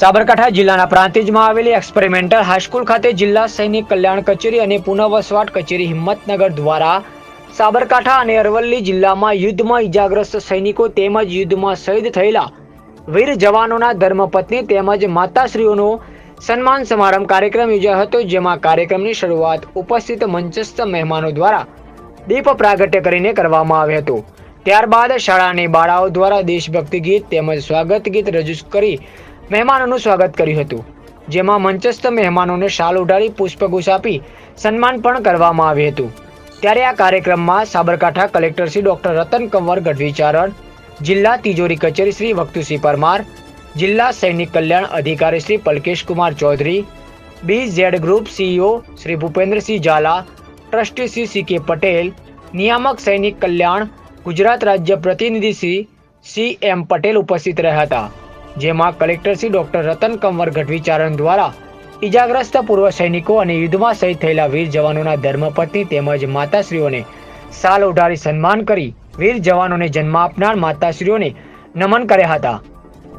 સાબરકાંઠા જિલ્લાના પ્રાંતિજમાં આવેલી experimental high school ખાતે જિલ્લા સૈનિક કલ્યાણ કચેરી અને પુનઃવસવાટ કચેરી હિંમતનગર દ્વારા સાબરકાંઠા અને અરવલ્લી જિલ્લામાં યુદ્ધમાં ઇજાગ્રસ્ત સૈનિકો તેમજ યુદ્ધમાં શહીદ થયેલા વીર જવાનોના ધર્મપત્ની તેમજ માતાશ્રીઓનો સન્માન સમારંભ કાર્યક્રમ યોજાયો હતો, જેમાં કાર્યક્રમની શરૂઆત ઉપસ્થિત મંચસ્થ મહેમાનો દ્વારા દીપ પ્રાગટ્ય કરીને કરવામાં આવ્યો હતો। ત્યારબાદ શાળાની બાળાઓ દ્વારા દેશભક્તિ ગીત તેમજ સ્વાગત ગીત રજૂ કરી મહેમાનોનું સ્વાગત કર્યું હતું, જેમાં મંચસ્થ મહેમાનોને શાલ ઉડાડી પુષ્પગુચ્છ આપી સન્માન પણ કરવામાં આવ્યું હતું। ત્યારે આ કાર્યક્રમમાં સાબરકાંઠા કલેક્ટર શ્રી ડોક્ટર રતન કંવર ગઢવી ચારણ, જિલ્લા તિજોરી કચેરી શ્રી વક્તુસિંહ પરમાર, જિલ્લા સૈનિક કલ્યાણ અધિકારી Shri Palkesh Kumar Chaudhary, BZ group CEO Shri Bhupendrasinh Zala, trustee Shri CK Patel, નિયામક સૈનિક કલ્યાણ ગુજરાત રાજ્ય પ્રતિનિધિ શ્રી CM પટેલ ઉપસ્થિત રહ્યા હતા, જેમાં કલેક્ટર શ્રી ડોક્ટર રતન કંવર ગઢવી ચારણ દ્વારા ઇજાગ્રસ્ત પૂર્વ સૈનિકો અને યુદ્ધમાં શહીદ થયેલા વીર જવાનોના ધર્મપત્ની તેમજ માતાશ્રીઓને શાલ ઉઢાડી સન્માન કરી વીર જવાનોને જન્મ આપનાર માતાશ્રીઓને નમન કર્યા હતા।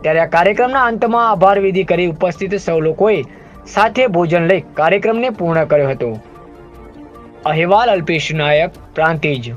ત્યારે આ કાર્યક્રમના અંતમાં આભાર વિધિ કરી ઉપસ્થિત સૌ લોકોએ સાથે ભોજન લઈ કાર્યક્રમને પૂર્ણ કર્યો હતો। અહેવાલ અલ્પેશ નાયક, પ્રાંતિજ।